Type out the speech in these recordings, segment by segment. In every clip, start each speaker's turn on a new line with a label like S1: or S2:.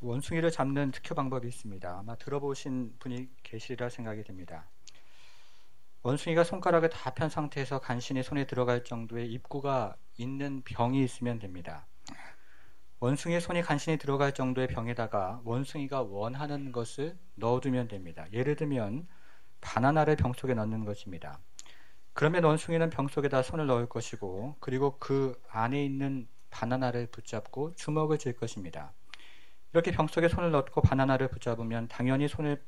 S1: 원숭이를 잡는 특효 방법이 있습니다. 아마 들어보신 분이 계시리라 생각이 됩니다. 원숭이가 손가락을 다 편 상태에서 간신히 손에 들어갈 정도의 입구가 있는 병이 있으면 됩니다. 원숭이의 손이 간신히 들어갈 정도의 병에다가 원숭이가 원하는 것을 넣어두면 됩니다. 예를 들면 바나나를 병 속에 넣는 것입니다. 그러면 원숭이는 병 속에다 손을 넣을 것이고, 그리고 그 안에 있는 바나나를 붙잡고 주먹을 쥘 것입니다. 이렇게 병 속에 손을 넣고 바나나를 붙잡으면 당연히 손을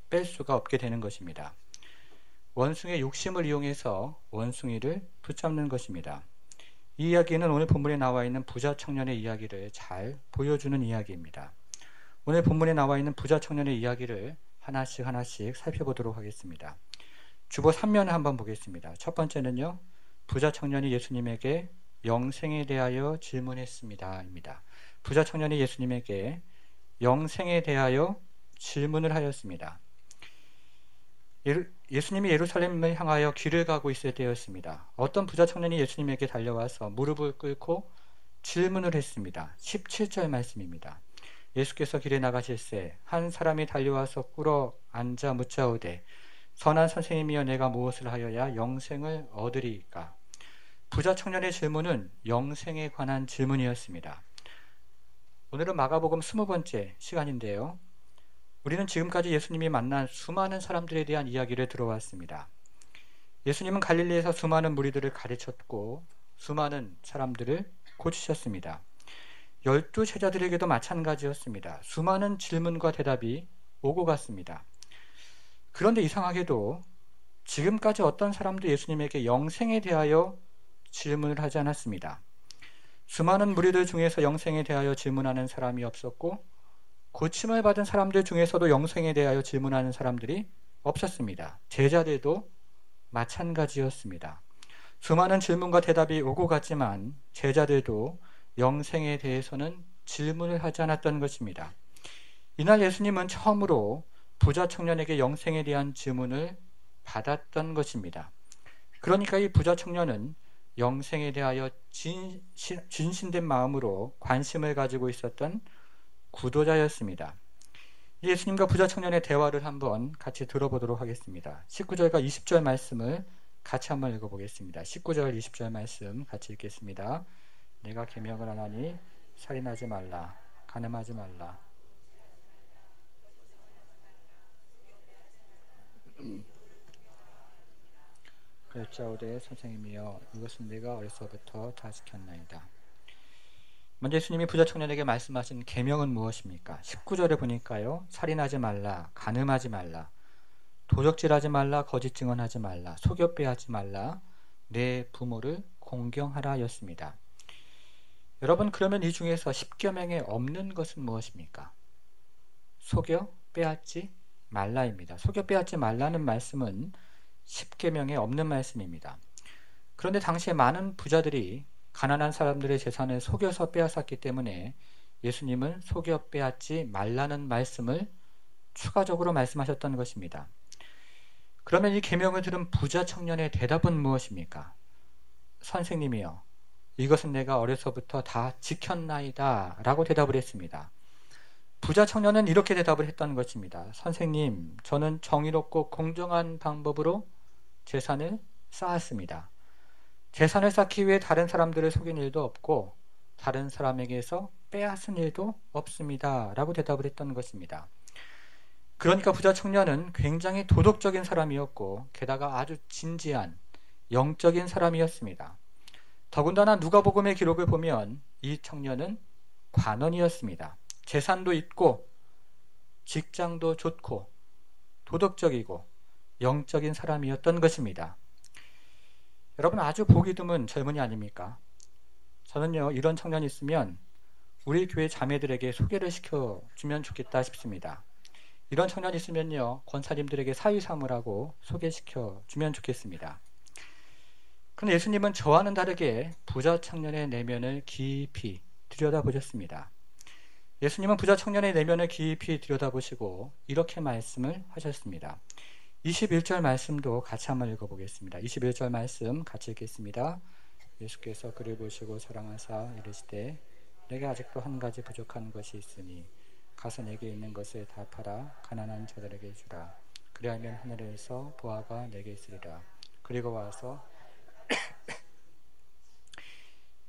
S1: 뺄 수가 없게 되는 것입니다. 원숭이의 욕심을 이용해서 원숭이를 붙잡는 것입니다. 이 이야기는 오늘 본문에 나와 있는 부자 청년의 이야기를 잘 보여주는 이야기입니다. 오늘 본문에 나와 있는 부자 청년의 이야기를 하나씩 살펴보도록 하겠습니다. 주보 3면을 한번 보겠습니다. 첫 번째는요, 부자 청년이 예수님에게 영생에 대하여 질문했습니다 입니다. 부자 청년이 예수님에게 영생에 대하여 질문을 하였습니다. 예수님이 예루살렘을 향하여 길을 가고 있을 때였습니다. 어떤 부자 청년이 예수님에게 달려와서 무릎을 꿇고 질문을 했습니다. 17절 말씀입니다. 예수께서 길에 나가실새 한 사람이 달려와서 꿇어 앉아 묻자오되 선한 선생님이여 내가 무엇을 하여야 영생을 얻으리이까? 부자 청년의 질문은 영생에 관한 질문이었습니다. 오늘은 마가복음 20번째 시간인데요. 우리는 지금까지 예수님이 만난 수많은 사람들에 대한 이야기를 들어왔습니다. 예수님은 갈릴리에서 수많은 무리들을 가르쳤고 수많은 사람들을 고치셨습니다. 12 제자들에게도 마찬가지였습니다. 수많은 질문과 대답이 오고 갔습니다. 그런데 이상하게도 지금까지 어떤 사람도 예수님에게 영생에 대하여 질문을 하지 않았습니다. 수많은 무리들 중에서 영생에 대하여 질문하는 사람이 없었고 고침을 받은 사람들 중에서도 영생에 대하여 질문하는 사람들이 없었습니다. 제자들도 마찬가지였습니다. 수많은 질문과 대답이 오고 갔지만 제자들도 영생에 대해서는 질문을 하지 않았던 것입니다. 이날 예수님은 처음으로 부자 청년에게 영생에 대한 질문을 받았던 것입니다. 그러니까 이 부자 청년은 영생에 대하여 진심된 마음으로 관심을 가지고 있었던 구도자였습니다. 예수님과 부자 청년의 대화를 한번 같이 들어보도록 하겠습니다. 19절과 20절 말씀을 같이 한번 읽어보겠습니다. 19절, 20절 말씀 같이 읽겠습니다. 내가 계명을 하나니 살인하지 말라, 간음하지 말라. 그랬자오되 선생님이여 이것은 내가 어려서부터 다 지켰나이다. 먼저 예수님이 부자 청년에게 말씀하신 계명은 무엇입니까? 19절에 보니까요, 살인하지 말라, 간음하지 말라, 도적질하지 말라, 거짓 증언하지 말라, 속여 빼앗지 말라, 내 부모를 공경하라 였습니다. 여러분, 그러면 이 중에서 10계명에 없는 것은 무엇입니까? 속여 빼앗지 말라입니다. 속여 빼앗지 말라는 말씀은 10계명에 없는 말씀입니다. 그런데 당시에 많은 부자들이 가난한 사람들의 재산을 속여서 빼앗았기 때문에 예수님은 속여 빼앗지 말라는 말씀을 추가적으로 말씀하셨던 것입니다. 그러면 이 계명을 들은 부자 청년의 대답은 무엇입니까? 선생님이여 이것은 내가 어려서부터 다 지켰나이다 라고 대답을 했습니다. 부자 청년은 이렇게 대답을 했던 것입니다. 선생님, 저는 정의롭고 공정한 방법으로 재산을 쌓았습니다. 재산을 쌓기 위해 다른 사람들을 속인 일도 없고 다른 사람에게서 빼앗은 일도 없습니다 라고 대답을 했던 것입니다. 그러니까 부자 청년은 굉장히 도덕적인 사람이었고 게다가 아주 진지한 영적인 사람이었습니다. 더군다나 누가복음의 기록을 보면 이 청년은 관원이었습니다. 재산도 있고 직장도 좋고 도덕적이고 영적인 사람이었던 것입니다. 여러분, 아주 보기 드문 젊은이 아닙니까? 저는요, 이런 청년이 있으면 우리 교회 자매들에게 소개를 시켜주면 좋겠다 싶습니다. 이런 청년이 있으면요, 권사님들에게 사위 삼으라고 소개시켜주면 좋겠습니다. 그런데 예수님은 저와는 다르게 부자 청년의 내면을 깊이 들여다보셨습니다. 예수님은 부자 청년의 내면을 깊이 들여다보시고 이렇게 말씀을 하셨습니다. 21절 말씀도 같이 한번 읽어보겠습니다. 21절 말씀 같이 읽겠습니다. 예수께서 그를 보시고 사랑하사 이르시되 내게 아직도 한 가지 부족한 것이 있으니 가서 내게 있는 것을 다 팔아 가난한 자들에게 주라. 그리하면 하늘에서 보화가 내게 있으리라. 그리고 와서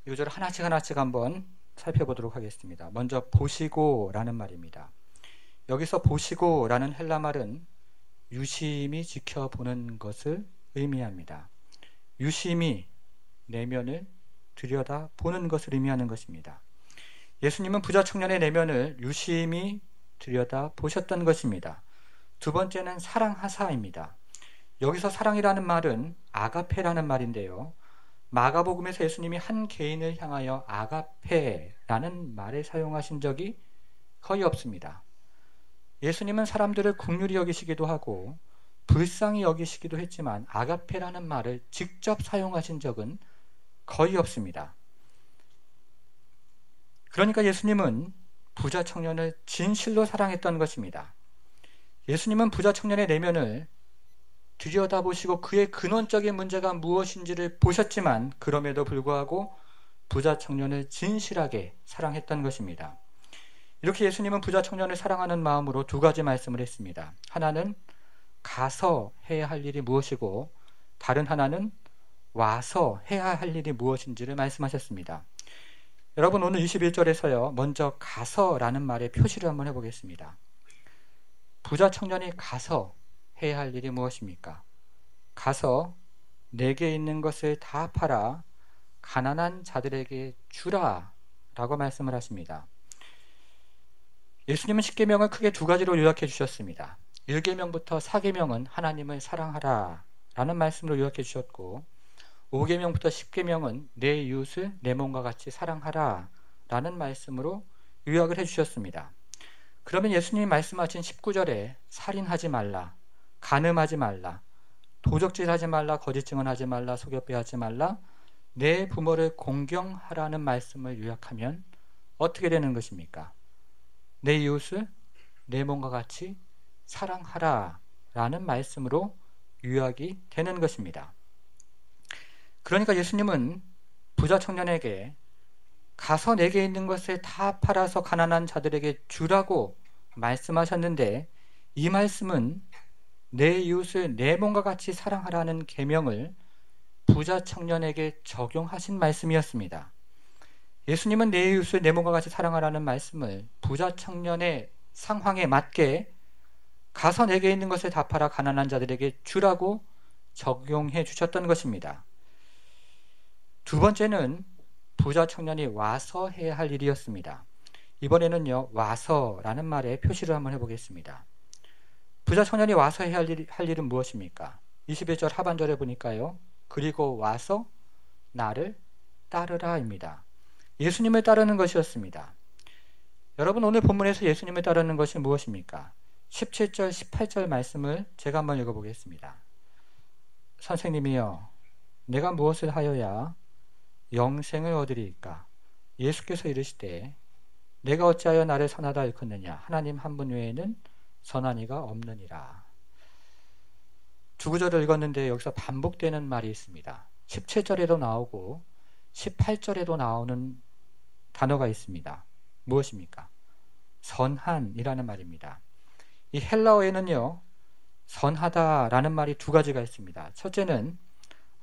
S1: 이 구절 하나씩 한번 살펴보도록 하겠습니다. 먼저 보시고 라는 말입니다. 여기서 보시고 라는 헬라 말은 유심히 지켜보는 것을 의미합니다. 유심히 내면을 들여다보는 것을 의미하는 것입니다. 예수님은 부자 청년의 내면을 유심히 들여다보셨던 것입니다. 두 번째는 사랑하사입니다. 여기서 사랑이라는 말은 아가페라는 말인데요. 마가복음에서 예수님이 한 개인을 향하여 아가페라는 말을 사용하신 적이 거의 없습니다. 예수님은 사람들을 긍휼히 여기시기도 하고 불쌍히 여기시기도 했지만 아가페라는 말을 직접 사용하신 적은 거의 없습니다. 그러니까 예수님은 부자 청년을 진실로 사랑했던 것입니다. 예수님은 부자 청년의 내면을 들여다보시고 그의 근원적인 문제가 무엇인지를 보셨지만 그럼에도 불구하고 부자 청년을 진실하게 사랑했던 것입니다. 이렇게 예수님은 부자 청년을 사랑하는 마음으로 두 가지 말씀을 했습니다. 하나는 가서 해야 할 일이 무엇이고 다른 하나는 와서 해야 할 일이 무엇인지를 말씀하셨습니다. 여러분 오늘 21절에서요. 먼저 가서라는 말의 표시를 한번 해보겠습니다. 부자 청년이 가서 해야 할 일이 무엇입니까? 가서 내게 있는 것을 다 팔아 가난한 자들에게 주라 라고 말씀을 하십니다. 예수님은 10계명을 크게 두 가지로 요약해 주셨습니다. 1계명부터 4계명은 하나님을 사랑하라 라는 말씀으로 요약해 주셨고 5계명부터 10계명은 내 이웃을 내 몸과 같이 사랑하라 라는 말씀으로 요약을 해주셨습니다. 그러면 예수님이 말씀하신 19절에 살인하지 말라, 간음하지 말라, 도적질하지 말라, 거짓 증언하지 말라, 속여빼하지 말라, 내 부모를 공경하라는 말씀을 요약하면 어떻게 되는 것입니까? 내 이웃을 내 몸과 같이 사랑하라 라는 말씀으로 요약이 되는 것입니다. 그러니까 예수님은 부자 청년에게 가서 내게 있는 것을 다 팔아서 가난한 자들에게 주라고 말씀하셨는데 이 말씀은 내 이웃을 내 몸과 같이 사랑하라는 계명을 부자 청년에게 적용하신 말씀이었습니다. 예수님은 내 이웃을 내 몸과 같이 사랑하라는 말씀을 부자 청년의 상황에 맞게 가서 내게 있는 것을 다 팔아 가난한 자들에게 주라고 적용해 주셨던 것입니다. 두 번째는 부자 청년이 와서 해야 할 일이었습니다. 이번에는요, 와서라는 말에 표시를 한번 해보겠습니다. 부자 청년이 와서 해야 할 일은 무엇입니까? 21절 하반절에 보니까요, 그리고 와서 나를 따르라입니다. 예수님을 따르는 것이었습니다. 여러분 오늘 본문에서 예수님을 따르는 것이 무엇입니까? 17절, 18절 말씀을 제가 한번 읽어보겠습니다. 선생님이여, 내가 무엇을 하여야 영생을 얻으리이까? 예수께서 이르시되 내가 어찌하여 나를 선하다 일컫느냐? 하나님 한 분 외에는 선한 이가 없느니라. 두 구절을 읽었는데 여기서 반복되는 말이 있습니다. 17절에도 나오고 18절에도 나오는 단어가 있습니다. 무엇입니까? 선한이라는 말입니다. 이 헬라어에는요, 선하다라는 말이 두 가지가 있습니다. 첫째는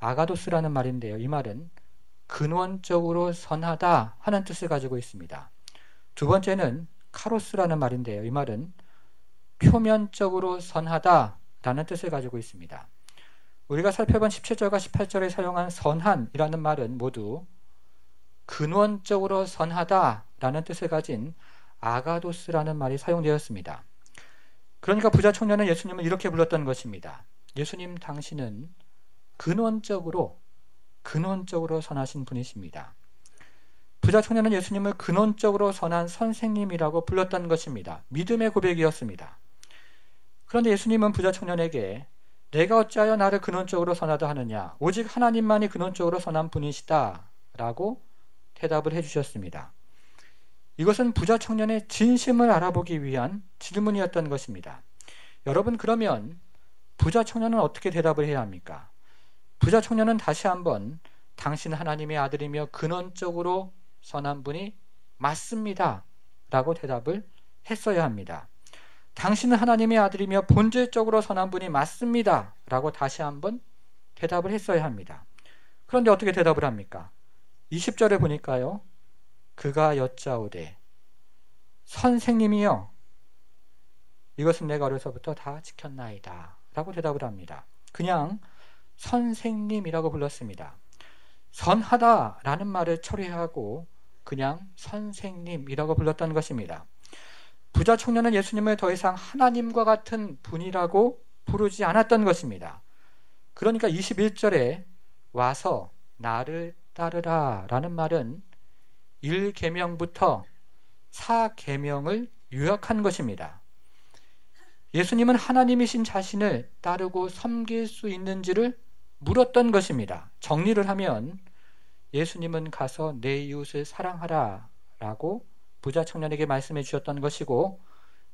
S1: 아가도스라는 말인데요. 이 말은 근원적으로 선하다 하는 뜻을 가지고 있습니다. 두 번째는 카로스라는 말인데요. 이 말은 표면적으로 선하다 라는 뜻을 가지고 있습니다. 우리가 살펴본 17절과 18절에 사용한 선한이라는 말은 모두 근원적으로 선하다 라는 뜻을 가진 아가도스라는 말이 사용되었습니다. 그러니까 부자 청년은 예수님을 이렇게 불렀던 것입니다. 예수님 당신은 근원적으로 선하신 분이십니다. 부자 청년은 예수님을 근원적으로 선한 선생님이라고 불렀던 것입니다. 믿음의 고백이었습니다. 그런데 예수님은 부자 청년에게 내가 어찌하여 나를 근원적으로 선하다 하느냐? 오직 하나님만이 근원적으로 선한 분이시다 라고 대답을 해주셨습니다. 이것은 부자 청년의 진심을 알아보기 위한 질문이었던 것입니다. 여러분 그러면 부자 청년은 어떻게 대답을 해야 합니까? 부자 청년은 다시 한번 당신 하나님의 아들이며 근원적으로 선한 분이 맞습니다 라고 대답을 했어야 합니다. 당신은 하나님의 아들이며 본질적으로 선한 분이 맞습니다. 라고 다시 한번 대답을 했어야 합니다. 그런데 어떻게 대답을 합니까? 20절에 보니까요. 그가 여짜오되 선생님이여 이것은 내가 어려서부터 다 지켰나이다. 라고 대답을 합니다. 그냥 선생님이라고 불렀습니다. 선하다라는 말을 처리하고 그냥 선생님이라고 불렀던 것입니다. 부자 청년은 예수님을 더 이상 하나님과 같은 분이라고 부르지 않았던 것입니다. 그러니까 21절에 와서 나를 따르라 라는 말은 1계명부터 4계명을 요약한 것입니다. 예수님은 하나님이신 자신을 따르고 섬길 수 있는지를 물었던 것입니다. 정리를 하면 예수님은 가서 내 이웃을 사랑하라 라고 부자 청년에게 말씀해 주셨던 것이고,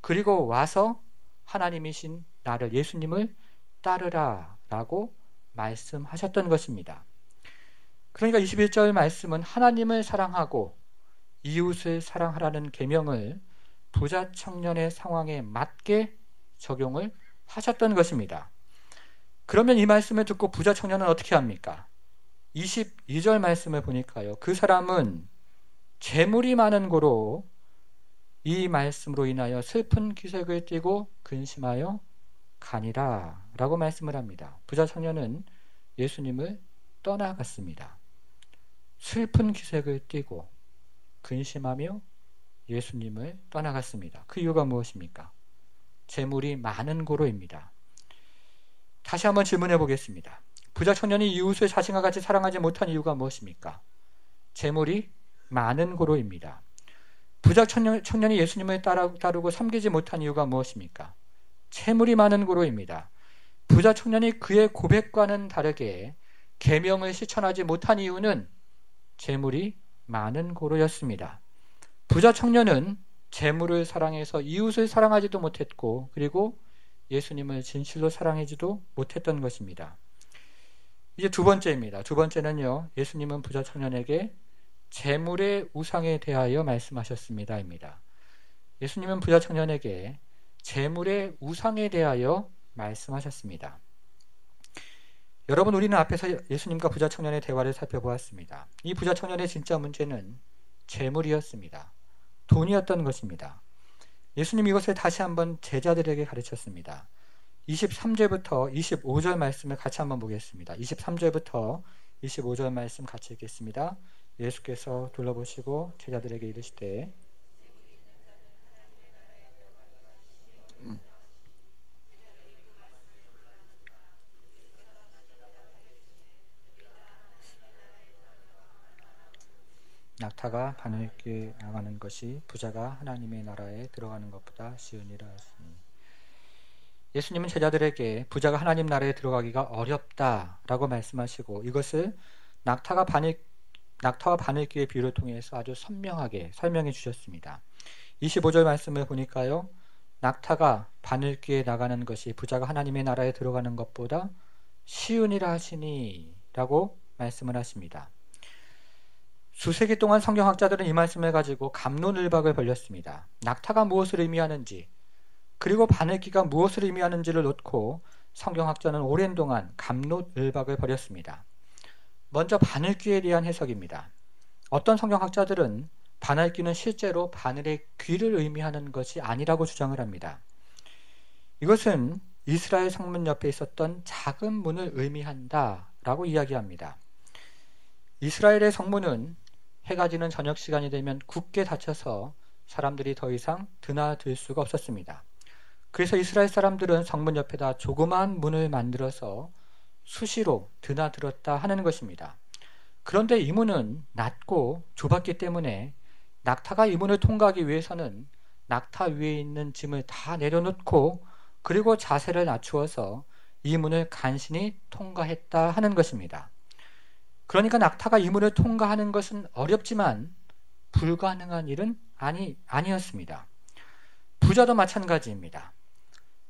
S1: 그리고 와서 하나님이신 나를 예수님을 따르라 라고 말씀하셨던 것입니다. 그러니까 21절 말씀은 하나님을 사랑하고 이웃을 사랑하라는 계명을 부자 청년의 상황에 맞게 적용을 하셨던 것입니다. 그러면 이 말씀을 듣고 부자 청년은 어떻게 합니까? 22절 말씀을 보니까요. 그 사람은 재물이 많은 고로 이 말씀으로 인하여 슬픈 기색을 띠고 근심하여 가니라 라고 말씀을 합니다. 부자 청년은 예수님을 떠나갔습니다. 슬픈 기색을 띠고 근심하며 예수님을 떠나갔습니다. 그 이유가 무엇입니까? 재물이 많은 고로입니다. 다시 한번 질문해 보겠습니다. 부자 청년이 이웃을 자신과 같이 사랑하지 못한 이유가 무엇입니까? 재물이 많은 고로입니다. 부자 청년이 예수님을 따르고 섬기지 못한 이유가 무엇입니까? 재물이 많은 고로입니다. 부자 청년이 그의 고백과는 다르게 계명을 실천하지 못한 이유는 재물이 많은 고로였습니다. 부자 청년은 재물을 사랑해서 이웃을 사랑하지도 못했고, 그리고 예수님을 진실로 사랑하지도 못했던 것입니다. 이제 두 번째입니다. 두 번째는요, 예수님은 부자 청년에게 재물의 우상에 대하여 말씀하셨습니다. 입니다. 예수님은 부자 청년에게 재물의 우상에 대하여 말씀하셨습니다. 여러분, 우리는 앞에서 예수님과 부자 청년의 대화를 살펴보았습니다. 이 부자 청년의 진짜 문제는 재물이었습니다. 돈이었던 것입니다. 예수님 이것을 다시 한번 제자들에게 가르쳤습니다. 23절부터 25절 말씀을 같이 한번 보겠습니다. 23절부터 25절 말씀 같이 읽겠습니다. 예수께서 둘러보시고 제자들에게 이르시되 낙타가 바늘길 나가는 것이 부자가 하나님의 나라에 들어가는 것보다 쉬우니라 하시니. 예수님은 제자들에게 부자가 하나님 나라에 들어가기가 어렵다라고 말씀하시고, 이것을 낙타와 바늘길의 비유를 통해서 아주 선명하게 설명해 주셨습니다. 25절 말씀을 보니까요, 낙타가 바늘길에 나가는 것이 부자가 하나님의 나라에 들어가는 것보다 쉬우니라 하시니 라고 말씀을 하십니다. 수세기 동안 성경학자들은 이 말씀을 가지고 갑론을박을 벌였습니다. 낙타가 무엇을 의미하는지, 그리고 바늘귀가 무엇을 의미하는지를 놓고 성경학자는 오랜 동안 갑론을박을 벌였습니다. 먼저 바늘귀에 대한 해석입니다. 어떤 성경학자들은 바늘귀는 실제로 바늘의 귀를 의미하는 것이 아니라고 주장을 합니다. 이것은 이스라엘 성문 옆에 있었던 작은 문을 의미한다라고 이야기합니다. 이스라엘의 성문은 해가 지는 저녁 시간이 되면 굳게 닫혀서 사람들이 더 이상 드나들 수가 없었습니다. 그래서 이스라엘 사람들은 성문 옆에다 조그마한 문을 만들어서 수시로 드나들었다 하는 것입니다. 그런데 이 문은 낮고 좁았기 때문에 낙타가 이 문을 통과하기 위해서는 낙타 위에 있는 짐을 다 내려놓고 그리고 자세를 낮추어서 이 문을 간신히 통과했다 하는 것입니다. 그러니까 낙타가 이 문을 통과하는 것은 어렵지만 불가능한 일은 아니었습니다. 부자도 마찬가지입니다.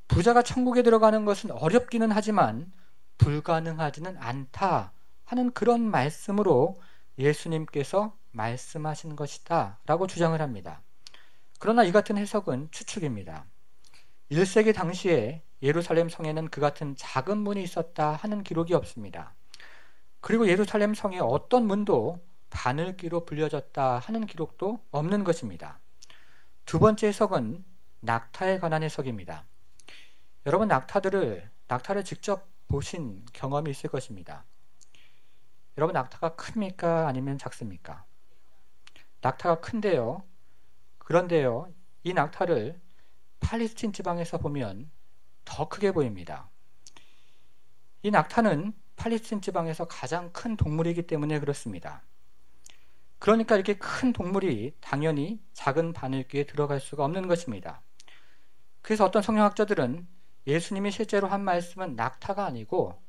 S1: 부자가 천국에 들어가는 것은 어렵기는 하지만 불가능하지는 않다 하는 그런 말씀으로 예수님께서 말씀하신 것이다 라고 주장을 합니다. 그러나 이 같은 해석은 추측입니다. 1세기 당시에 예루살렘 성에는 그 같은 작은 문이 있었다 하는 기록이 없습니다. 그리고 예루살렘 성의 어떤 문도 바늘귀로 불려졌다 하는 기록도 없는 것입니다. 두 번째 해석은 낙타에 관한 해석입니다. 여러분, 낙타를 직접 보신 경험이 있을 것입니다. 여러분, 낙타가 큽니까? 아니면 작습니까? 낙타가 큰데요. 그런데요, 이 낙타를 팔레스틴 지방에서 보면 더 크게 보입니다. 이 낙타는 팔레스틴 지방에서 가장 큰 동물이기 때문에 그렇습니다. 그러니까 이렇게 큰 동물이 당연히 작은 바늘귀에 들어갈 수가 없는 것입니다. 그래서 어떤 성경학자들은 예수님이 실제로 한 말씀은 낙타가 아니고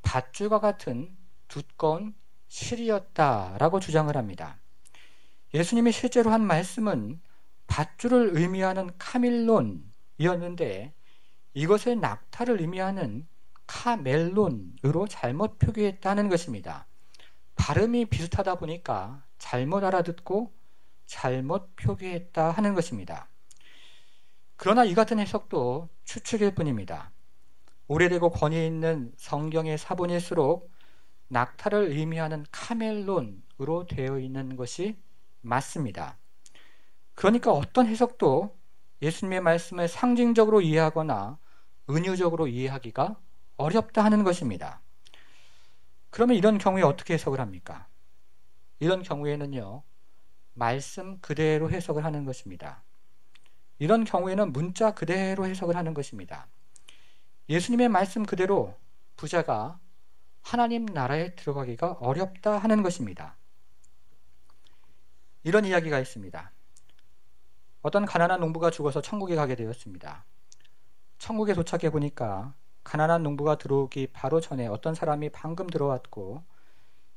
S1: 밧줄과 같은 두꺼운 실이었다라고 주장을 합니다. 예수님이 실제로 한 말씀은 밧줄을 의미하는 카밀론이었는데 이것을 낙타를 의미하는 카멜론으로 잘못 표기했다는 것입니다. 발음이 비슷하다 보니까 잘못 알아듣고 잘못 표기했다 하는 것입니다. 그러나 이 같은 해석도 추측일 뿐입니다. 오래되고 권위 있는 성경의 사본일수록 낙타를 의미하는 카멜론으로 되어 있는 것이 맞습니다. 그러니까 어떤 해석도 예수님의 말씀을 상징적으로 이해하거나 은유적으로 이해하기가 어렵다 하는 것입니다. 그러면 이런 경우에 어떻게 해석을 합니까? 이런 경우에는요, 말씀 그대로 해석을 하는 것입니다. 이런 경우에는 문자 그대로 해석을 하는 것입니다. 예수님의 말씀 그대로 부자가 하나님 나라에 들어가기가 어렵다 하는 것입니다. 이런 이야기가 있습니다. 어떤 가난한 농부가 죽어서 천국에 가게 되었습니다. 천국에 도착해 보니까 가난한 농부가 들어오기 바로 전에 어떤 사람이 방금 들어왔고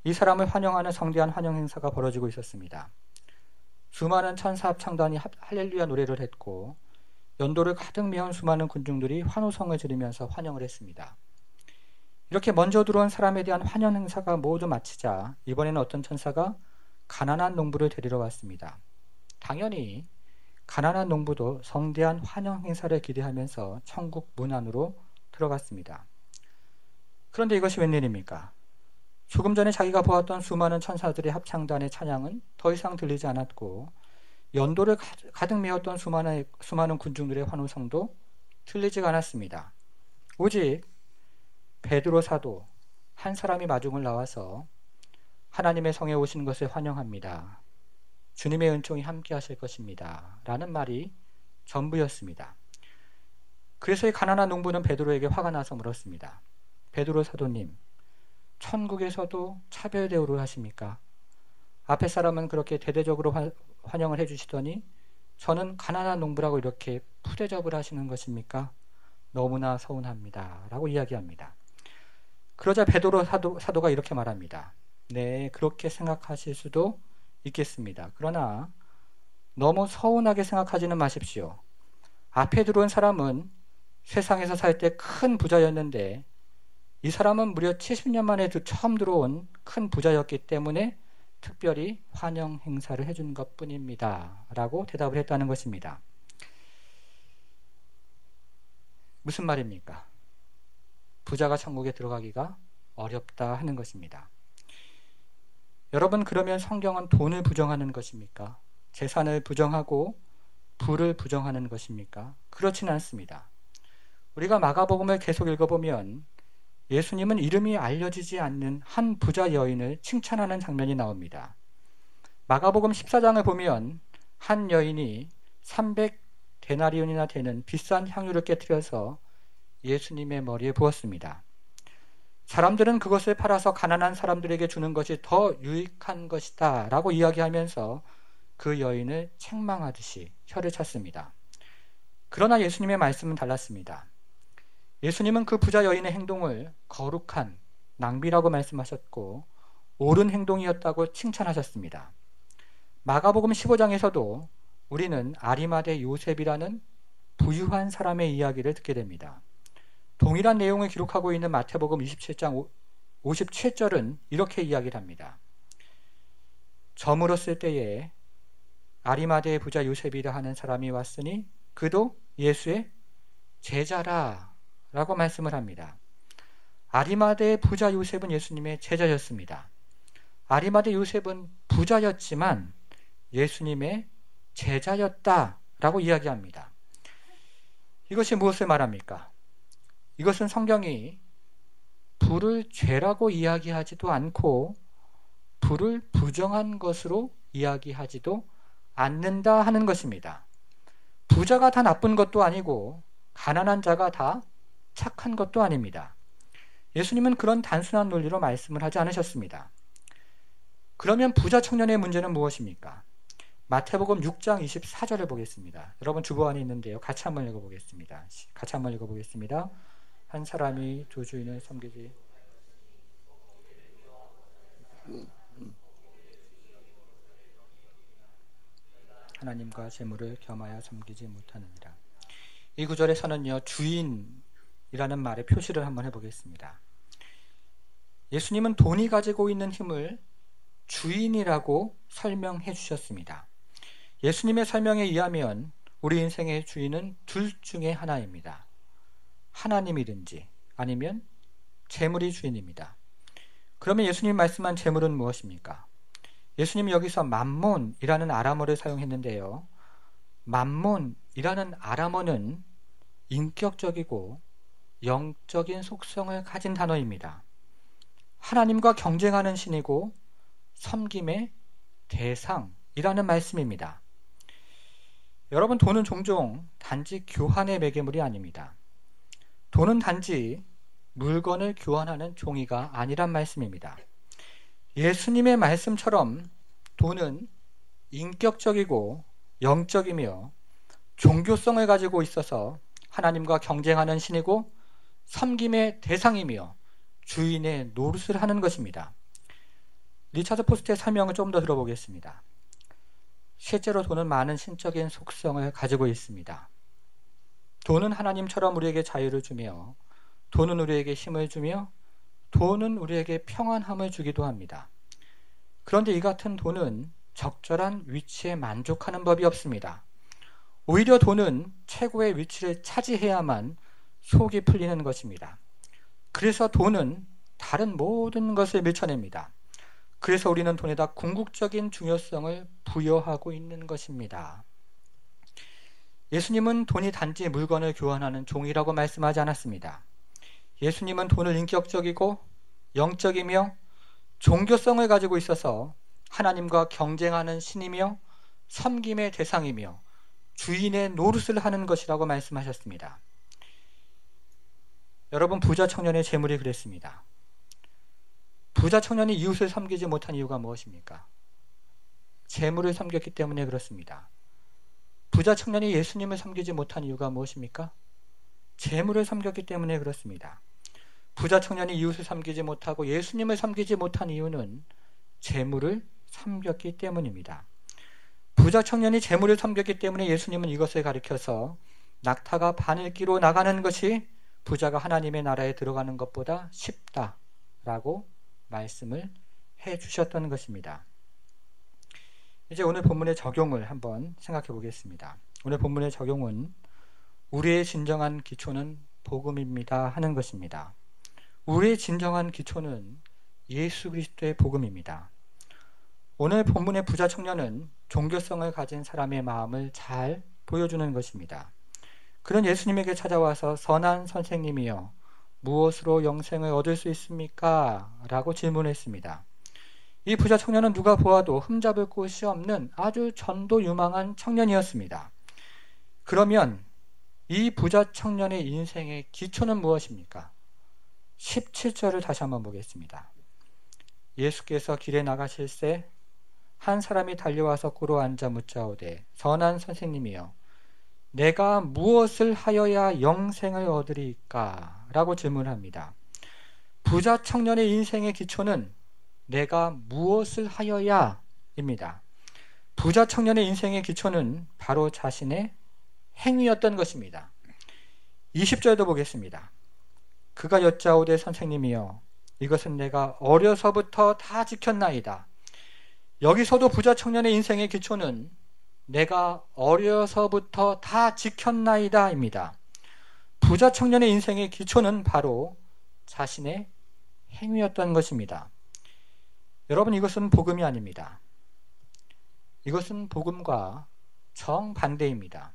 S1: 이 사람을 환영하는 성대한 환영 행사가 벌어지고 있었습니다. 수많은 천사 합창단이 할렐루야 노래를 했고 연도를 가득 메운 수많은 군중들이 환호성을 지르면서 환영을 했습니다. 이렇게 먼저 들어온 사람에 대한 환영 행사가 모두 마치자 이번에는 어떤 천사가 가난한 농부를 데리러 왔습니다. 당연히 가난한 농부도 성대한 환영 행사를 기대하면서 천국 문 안으로 들어갔습니다. 그런데 이것이 웬일입니까? 조금 전에 자기가 보았던 수많은 천사들의 합창단의 찬양은 더 이상 들리지 않았고 연도를 가득 메웠던 수많은 군중들의 환호성도 들리지가 않았습니다. 오직 베드로 사도 한 사람이 마중을 나와서 하나님의 성에 오신 것을 환영합니다. 주님의 은총이 함께 하실 것입니다. 라는 말이 전부였습니다. 그래서 이 가난한 농부는 베드로에게 화가 나서 물었습니다. 베드로 사도님, 천국에서도 차별 대우를 하십니까? 앞에 사람은 그렇게 대대적으로 환영을 해주시더니 저는 가난한 농부라고 이렇게 푸대접을 하시는 것입니까? 너무나 서운합니다. 라고 이야기합니다. 그러자 베드로 사도가 이렇게 말합니다. 네, 그렇게 생각하실 수도 있겠습니다. 그러나 너무 서운하게 생각하지는 마십시오. 앞에 들어온 사람은 세상에서 살 때 큰 부자였는데 이 사람은 무려 70년 만에 처음 들어온 큰 부자였기 때문에 특별히 환영 행사를 해준 것뿐입니다. 라고 대답을 했다는 것입니다. 무슨 말입니까? 부자가 천국에 들어가기가 어렵다 하는 것입니다. 여러분, 그러면 성경은 돈을 부정하는 것입니까? 재산을 부정하고 부를 부정하는 것입니까? 그렇지는 않습니다. 우리가 마가복음을 계속 읽어보면 예수님은 이름이 알려지지 않는 한 부자 여인을 칭찬하는 장면이 나옵니다. 마가복음 14장을 보면 한 여인이 300데나리온이나 되는 비싼 향유를 깨뜨려서 예수님의 머리에 부었습니다. 사람들은 그것을 팔아서 가난한 사람들에게 주는 것이 더 유익한 것이다 라고 이야기하면서 그 여인을 책망하듯이 혀를 찼습니다. 그러나 예수님의 말씀은 달랐습니다. 예수님은 그 부자 여인의 행동을 거룩한 낭비라고 말씀하셨고 옳은 행동이었다고 칭찬하셨습니다. 마가복음 15장에서도 우리는 아리마대 요셉이라는 부유한 사람의 이야기를 듣게 됩니다. 동일한 내용을 기록하고 있는 마태복음 27장 57절은 이렇게 이야기를 합니다. 저물었을 때에 아리마대의 부자 요셉이라 하는 사람이 왔으니 그도 예수의 제자라 라고 말씀을 합니다. 아리마대의 부자 요셉은 예수님의 제자였습니다. 아리마대 요셉은 부자였지만 예수님의 제자였다라고 이야기합니다. 이것이 무엇을 말합니까? 이것은 성경이 불을 죄라고 이야기하지도 않고 불을 부정한 것으로 이야기하지도 않는다 하는 것입니다. 부자가 다 나쁜 것도 아니고 가난한 자가 다 착한 것도 아닙니다. 예수님은 그런 단순한 논리로 말씀을 하지 않으셨습니다. 그러면 부자 청년의 문제는 무엇입니까? 마태복음 6장 24절을 보겠습니다. 여러분 주보 안에 있는데요. 같이 한번 읽어보겠습니다. 한 사람이 두 주인을 섬기지 하나님과 재물을 겸하여 섬기지 못하느니라. 이 구절에서는요, 주인이라는 말의 표시를 한번 해보겠습니다. 예수님은 돈이 가지고 있는 힘을 주인이라고 설명해 주셨습니다. 예수님의 설명에 의하면 우리 인생의 주인은 둘 중에 하나입니다. 하나님이든지 아니면 재물이 주인입니다. 그러면 예수님 말씀한 재물은 무엇입니까? 예수님이 여기서 맘몬이라는 아람어를 사용했는데요. 맘몬이라는 아람어는 인격적이고 영적인 속성을 가진 단어입니다. 하나님과 경쟁하는 신이고 섬김의 대상이라는 말씀입니다. 여러분, 돈은 종종 단지 교환의 매개물이 아닙니다. 돈은 단지 물건을 교환하는 종이가 아니란 말씀입니다. 예수님의 말씀처럼 돈은 인격적이고 영적이며 종교성을 가지고 있어서 하나님과 경쟁하는 신이고 섬김의 대상이며 주인의 노릇을 하는 것입니다. 리차드 포스트의 설명을 좀 더 들어보겠습니다. 실제로 돈은 많은 신적인 속성을 가지고 있습니다. 돈은 하나님처럼 우리에게 자유를 주며, 돈은 우리에게 힘을 주며, 돈은 우리에게 평안함을 주기도 합니다. 그런데 이 같은 돈은 적절한 위치에 만족하는 법이 없습니다. 오히려 돈은 최고의 위치를 차지해야만 속이 풀리는 것입니다. 그래서 돈은 다른 모든 것을 밀쳐냅니다. 그래서 우리는 돈에다 궁극적인 중요성을 부여하고 있는 것입니다. 예수님은 돈이 단지 물건을 교환하는 종이라고 말씀하지 않았습니다. 예수님은 돈을 인격적이고 영적이며 종교성을 가지고 있어서 하나님과 경쟁하는 신이며 섬김의 대상이며 주인의 노릇을 하는 것이라고 말씀하셨습니다. 여러분, 부자 청년의 재물이 그랬습니다. 부자 청년이 이웃을 섬기지 못한 이유가 무엇입니까? 재물을 섬겼기 때문에 그렇습니다. 부자 청년이 예수님을 섬기지 못한 이유가 무엇입니까? 재물을 섬겼기 때문에 그렇습니다. 부자 청년이 이웃을 섬기지 못하고 예수님을 섬기지 못한 이유는 재물을 섬겼기 때문입니다. 부자 청년이 재물을 섬겼기 때문에 예수님은 이것을 가리켜서 낙타가 바늘기로 나가는 것이 부자가 하나님의 나라에 들어가는 것보다 쉽다라고 말씀을 해 주셨던 것입니다. 이제 오늘 본문의 적용을 한번 생각해 보겠습니다. 오늘 본문의 적용은 우리의 진정한 기초는 복음입니다 하는 것입니다. 우리의 진정한 기초는 예수 그리스도의 복음입니다. 오늘 본문의 부자 청년은 종교성을 가진 사람의 마음을 잘 보여주는 것입니다. 그는 예수님에게 찾아와서 선한 선생님이여 무엇으로 영생을 얻을 수 있습니까? 라고 질문했습니다. 이 부자 청년은 누가 보아도 흠잡을 곳이 없는 아주 전도 유망한 청년이었습니다. 그러면 이 부자 청년의 인생의 기초는 무엇입니까? 17절을 다시 한번 보겠습니다. 예수께서 길에 나가실새 한 사람이 달려와서 꿇어 앉아 묻자오되 선한 선생님이여 내가 무엇을 하여야 영생을 얻으리까? 라고 질문합니다. 부자 청년의 인생의 기초는 내가 무엇을 하여야 입니다. 부자 청년의 인생의 기초는 바로 자신의 행위였던 것입니다. 20절도 보겠습니다. 그가 여짜오되 선생님이여 이것은 내가 어려서부터 다 지켰나이다. 여기서도 부자 청년의 인생의 기초는 내가 어려서부터 다 지켰나이다 입니다. 부자 청년의 인생의 기초는 바로 자신의 행위였던 것입니다. 여러분, 이것은 복음이 아닙니다. 이것은 복음과 정반대입니다.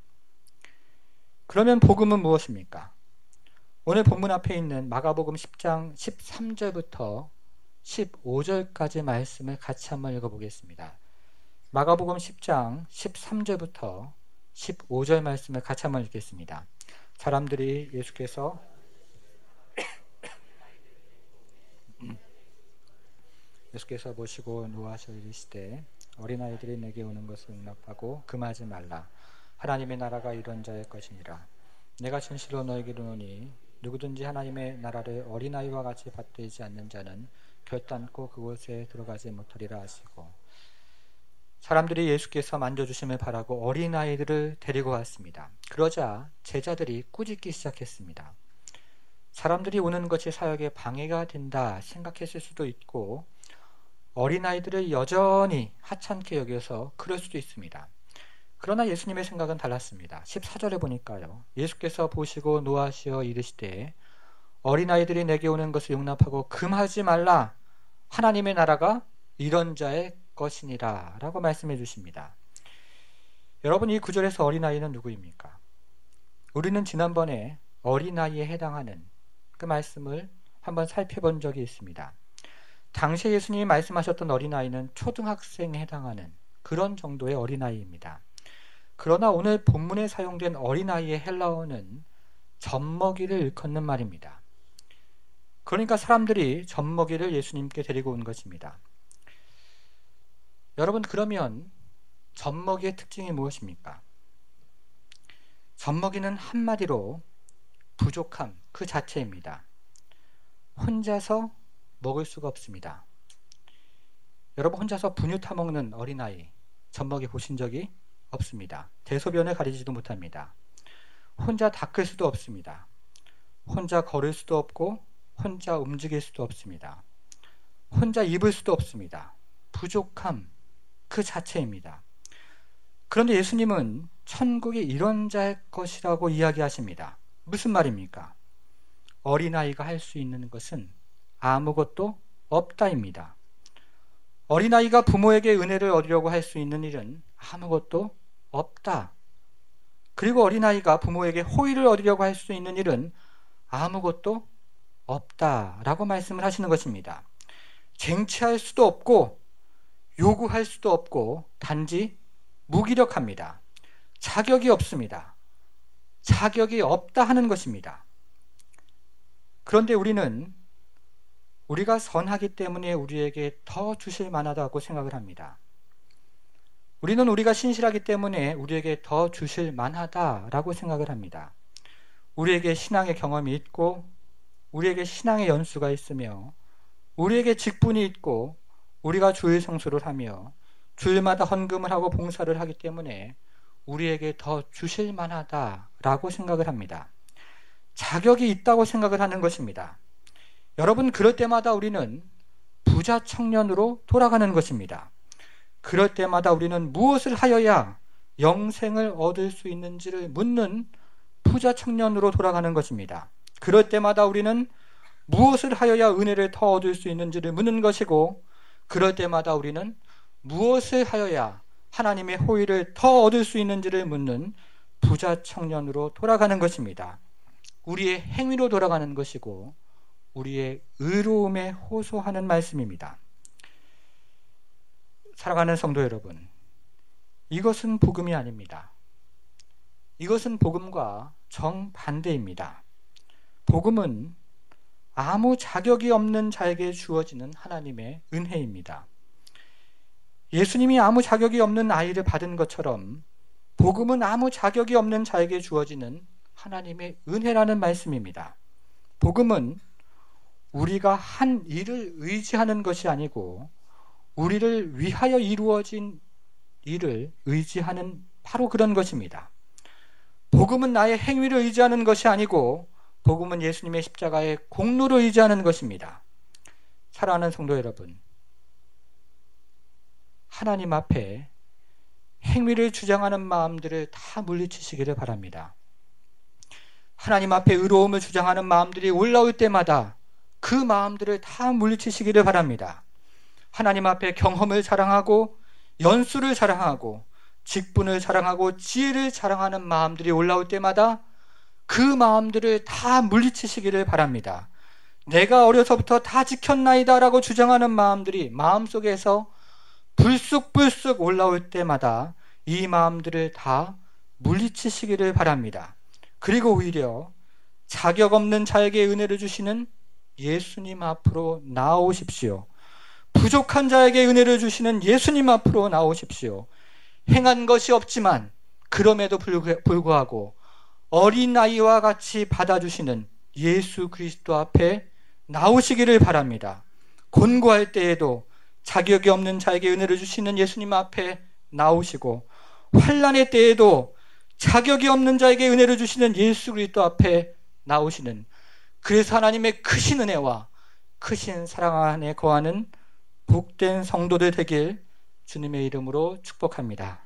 S1: 그러면 복음은 무엇입니까? 오늘 본문 앞에 있는 마가복음 10장 13절부터 15절까지 말씀을 같이 한번 읽어보겠습니다. 마가복음 10장 13절부터 15절 말씀을 같이 한번 읽겠습니다. 사람들이 예수께서 보시고 노하셔 이르시되 어린아이들이 내게 오는 것을 용납하고 금하지 말라. 하나님의 나라가 이런 자의 것이니라. 내가 진실로 너에게 이르노니 누구든지 하나님의 나라를 어린아이와 같이 받들지 않는 자는 결단코 그곳에 들어가지 못하리라 하시고, 사람들이 예수께서 만져주심을 바라고 어린아이들을 데리고 왔습니다. 그러자 제자들이 꾸짖기 시작했습니다. 사람들이 오는 것이 사역에 방해가 된다 생각했을 수도 있고, 어린아이들을 여전히 하찮게 여겨서 그럴 수도 있습니다. 그러나 예수님의 생각은 달랐습니다. 14절에 보니까요, 예수께서 보시고 노하시어 이르시되 어린아이들이 내게 오는 것을 용납하고 금하지 말라. 하나님의 나라가 이런 자의 것이니라 라고 말씀해 주십니다. 여러분, 이 구절에서 어린아이는 누구입니까? 우리는 지난번에 어린아이에 해당하는 그 말씀을 한번 살펴본 적이 있습니다. 당시에 예수님이 말씀하셨던 어린아이는 초등학생에 해당하는 그런 정도의 어린아이입니다. 그러나 오늘 본문에 사용된 어린아이의 헬라어는 젖먹이를 일컫는 말입니다. 그러니까 사람들이 젖먹이를 예수님께 데리고 온 것입니다. 여러분, 그러면 젖먹이의 특징이 무엇입니까? 젖먹이는 한마디로 부족함 그 자체입니다. 혼자서 먹을 수가 없습니다. 여러분, 혼자서 분유 타먹는 어린아이 젖먹이 보신 적이 없습니다. 대소변을 가리지도 못합니다. 혼자 닦을 수도 없습니다. 혼자 걸을 수도 없고 혼자 움직일 수도 없습니다. 혼자 입을 수도 없습니다. 부족함 그 자체입니다. 그런데 예수님은 천국이 이런 자의 것이라고 이야기하십니다. 무슨 말입니까? 어린아이가 할 수 있는 것은 아무것도 없다입니다. 어린아이가 부모에게 은혜를 얻으려고 할 수 있는 일은 아무것도 없다. 그리고 어린아이가 부모에게 호의를 얻으려고 할 수 있는 일은 아무것도 없다라고 말씀을 하시는 것입니다. 쟁취할 수도 없고 요구할 수도 없고 단지 무기력합니다. 자격이 없습니다. 자격이 없다 하는 것입니다. 그런데 우리는 우리가 선하기 때문에 우리에게 더 주실 만하다고 생각을 합니다. 우리는 우리가 신실하기 때문에 우리에게 더 주실 만하다라고 생각을 합니다. 우리에게 신앙의 경험이 있고 우리에게 신앙의 연수가 있으며 우리에게 직분이 있고 우리가 주일 성수를 하며 주일마다 헌금을 하고 봉사를 하기 때문에 우리에게 더 주실 만하다라고 생각을 합니다. 자격이 있다고 생각을 하는 것입니다. 여러분, 그럴 때마다 우리는 부자 청년으로 돌아가는 것입니다. 그럴 때마다 우리는 무엇을 하여야 영생을 얻을 수 있는지를 묻는 부자 청년으로 돌아가는 것입니다. 그럴 때마다 우리는 무엇을 하여야 은혜를 더 얻을 수 있는지를 묻는 것이고, 그럴 때마다 우리는 무엇을 하여야 하나님의 호의를 더 얻을 수 있는지를 묻는 부자 청년으로 돌아가는 것입니다. 우리의 행위로 돌아가는 것이고 우리의 의로움에 호소하는 말씀입니다. 사랑하는 성도 여러분, 이것은 복음이 아닙니다. 이것은 복음과 정반대입니다. 복음은 아무 자격이 없는 자에게 주어지는 하나님의 은혜입니다. 예수님이 아무 자격이 없는 아이를 받은 것처럼 복음은 아무 자격이 없는 자에게 주어지는 하나님의 은혜라는 말씀입니다. 복음은 우리가 한 일을 의지하는 것이 아니고 우리를 위하여 이루어진 일을 의지하는 바로 그런 것입니다. 복음은 나의 행위를 의지하는 것이 아니고 복음은 예수님의 십자가의 공로를 의지하는 것입니다. 사랑하는 성도 여러분, 하나님 앞에 행위를 주장하는 마음들을 다 물리치시기를 바랍니다. 하나님 앞에 의로움을 주장하는 마음들이 올라올 때마다 그 마음들을 다 물리치시기를 바랍니다. 하나님 앞에 경험을 자랑하고 연수를 자랑하고 직분을 자랑하고 지혜를 자랑하는 마음들이 올라올 때마다 그 마음들을 다 물리치시기를 바랍니다. 내가 어려서부터 다 지켰나이다 라고 주장하는 마음들이 마음속에서 불쑥불쑥 올라올 때마다 이 마음들을 다 물리치시기를 바랍니다. 그리고 오히려 자격 없는 자에게 은혜를 주시는 예수님 앞으로 나오십시오. 부족한 자에게 은혜를 주시는 예수님 앞으로 나오십시오. 행한 것이 없지만 그럼에도 불구하고 어린아이와 같이 받아주시는 예수 그리스도 앞에 나오시기를 바랍니다. 곤고할 때에도 자격이 없는 자에게 은혜를 주시는 예수님 앞에 나오시고 환난의 때에도 자격이 없는 자에게 은혜를 주시는 예수 그리스도 앞에 나오시는, 그래서 하나님의 크신 은혜와 크신 사랑 안에 거하는 복된 성도들 되길 주님의 이름으로 축복합니다.